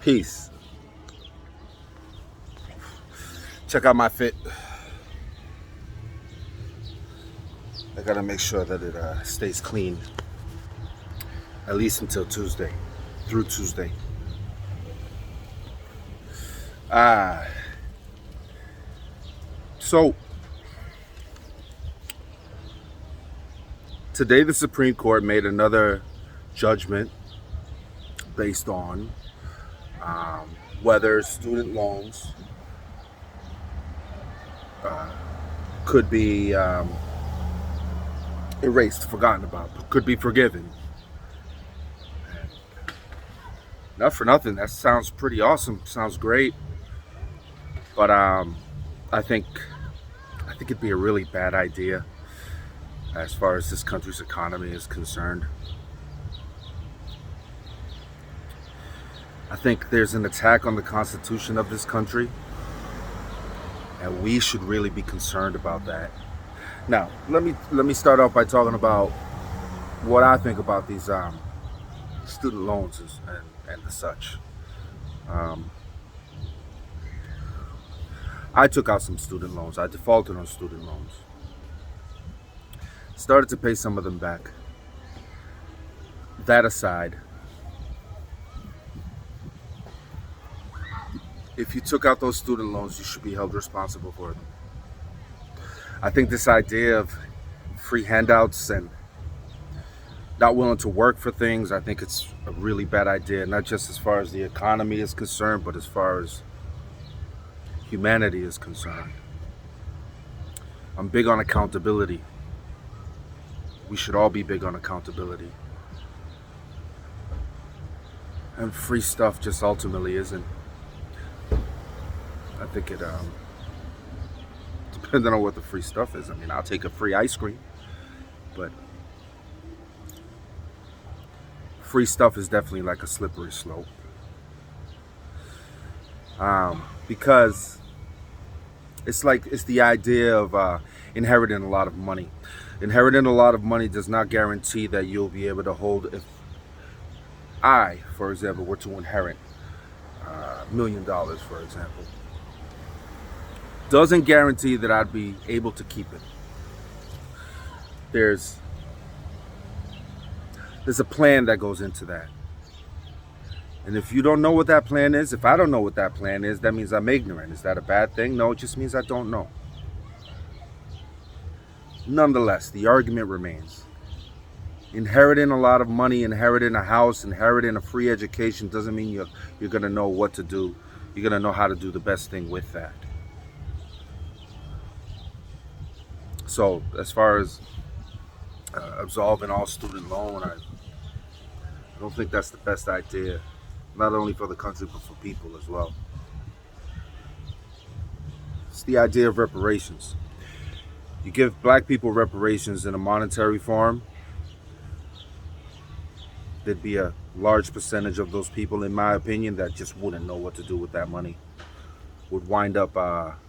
Peace. Check out my fit. I gotta make sure that it stays clean, at least until Tuesday, through Tuesday. So today the Supreme Court made another judgment based on whether student loans could be erased, forgotten about, could be forgiven. Not for nothing, that sounds pretty awesome, sounds great, but I think it'd be a really bad idea as far as this country's economy is concerned. I think there's an attack on the Constitution of this country, and we should really be concerned about that. Now, let me start off by talking about what I think about these student loans and the such. I took out some student loans. I defaulted on student loans. Started to pay some of them back. That aside, if you took out those student loans, you should be held responsible for them. I think this idea of free handouts and not willing to work for things, I think it's a really bad idea, not just as far as the economy is concerned, but as far as humanity is concerned. I'm big on accountability. We should all be big on accountability. And free stuff just ultimately isn't. I think it, depending on what the free stuff is. I mean, I'll take a free ice cream, but free stuff is definitely like a slippery slope. Because it's the idea of inheriting a lot of money. Inheriting a lot of money does not guarantee that you'll be able to hold. If I, for example, were to inherit $1 million, for example, doesn't guarantee that I'd be able to keep it. There's a plan that goes into that. And if you don't know what that plan is, if I don't know what that plan is, that means I'm ignorant. Is that a bad thing? No, it just means I don't know. Nonetheless, the argument remains. Inheriting a lot of money, inheriting a house, inheriting a free education doesn't mean you're going to know what to do. You're going to know how to do the best thing with that. So as far as absolving all student loan, I don't think that's the best idea, not only for the country, but for people as well. It's the idea of reparations. You give black people reparations in a monetary form, there'd be a large percentage of those people, in my opinion, that just wouldn't know what to do with that money, would wind up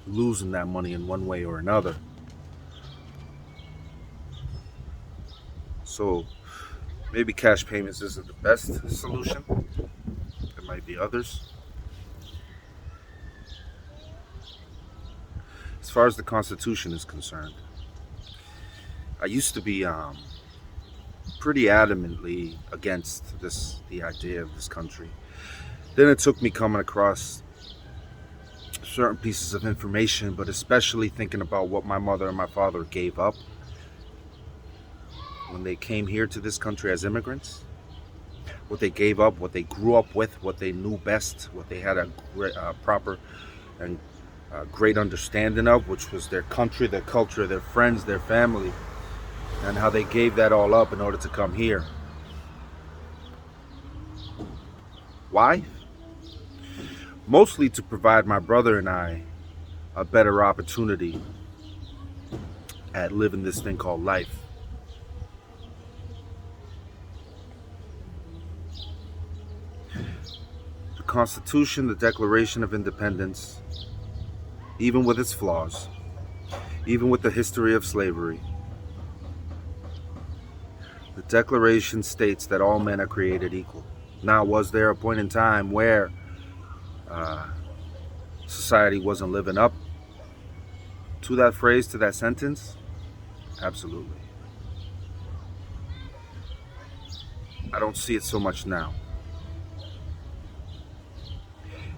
losing that money in one way or another. So maybe cash payments isn't the best solution. There might be others. As far as the Constitution is concerned, I used to be pretty adamantly against the idea of this country. Then it took me coming across certain pieces of information, but especially thinking about what my mother and my father gave up when they came here to this country as immigrants. What they gave up, what they grew up with, what they knew best, what they had a proper and great understanding of, which was their country, their culture, their friends, their family, and how they gave that all up in order to come here. Why? Mostly to provide my brother and I a better opportunity at living this thing called life. The Constitution, the Declaration of Independence, even with its flaws, even with the history of slavery, the Declaration states that all men are created equal. Now, was there a point in time where society wasn't living up to that phrase, to that sentence? Absolutely. I don't see it so much now.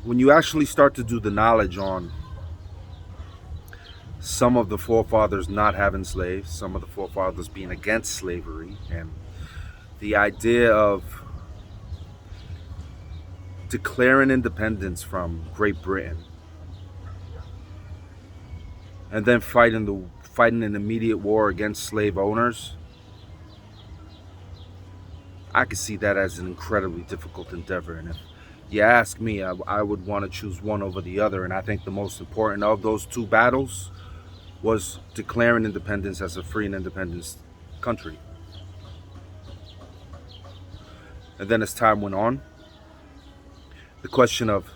When you actually start to do the knowledge on some of the forefathers not having slaves, some of the forefathers being against slavery, and the idea of declaring independence from Great Britain and then fighting an immediate war against slave owners, I could see that as an incredibly difficult endeavor. And if you ask me, I would want to choose one over the other. And I think the most important of those two battles was declaring independence as a free and independent country. And then as time went on, the question of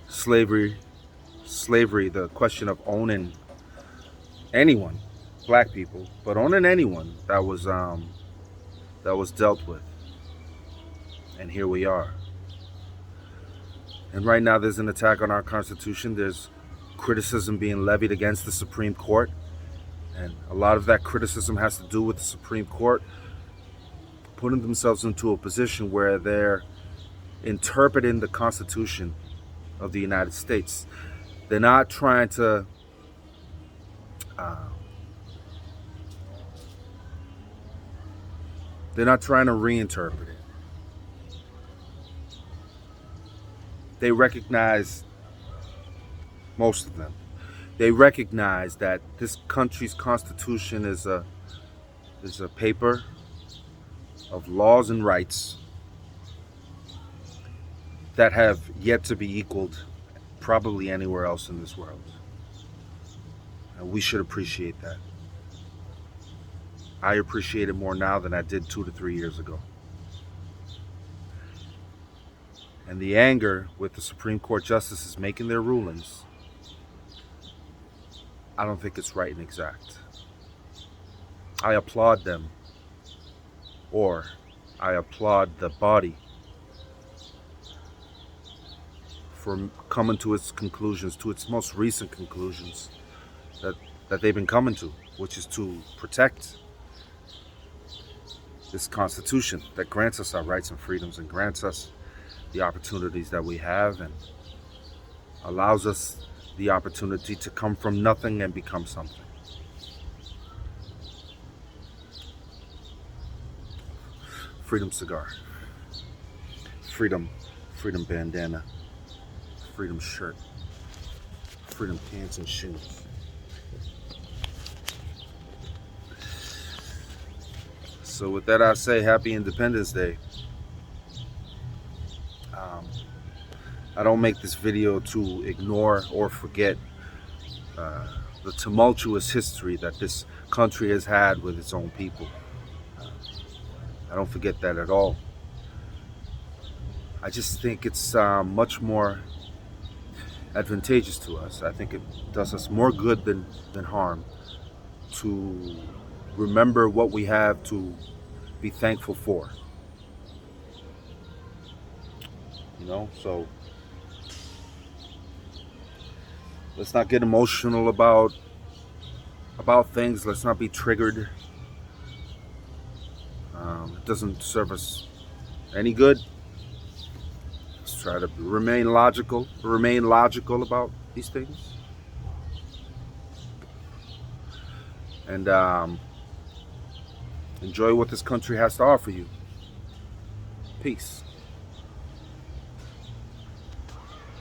slavery, the question of owning anyone, black people, but owning anyone, that was dealt with. And here we are. And right now there's an attack on our Constitution. There's criticism being levied against the Supreme Court. And a lot of that criticism has to do with the Supreme Court putting themselves into a position where they're interpreting the Constitution of the United States. They're not trying to reinterpret it. They recognize, most of them, they recognize that this country's Constitution is a paper of laws and rights that have yet to be equaled probably anywhere else in this world. And we should appreciate that. I appreciate it more now than I did 2 to 3 years ago. And the anger with the Supreme Court justices making their rulings, I don't think it's right and exact. I applaud them, or I applaud the body for coming to its conclusions, to its most recent conclusions that they've been coming to, which is to protect this Constitution that grants us our rights and freedoms and grants us the opportunities that we have and allows us the opportunity to come from nothing and become something. Freedom cigar, freedom bandana, freedom shirt, freedom pants and shoes. So with that, I say happy Independence Day. I don't make this video to ignore or forget the tumultuous history that this country has had with its own people. I don't forget that at all. I just think it's much more advantageous to us. I think it does us more good than harm to remember what we have to be thankful for. You know, so let's not get emotional about things. Let's not be triggered. It doesn't serve us any good. Let's try to remain logical about these things. And enjoy what this country has to offer you. Peace.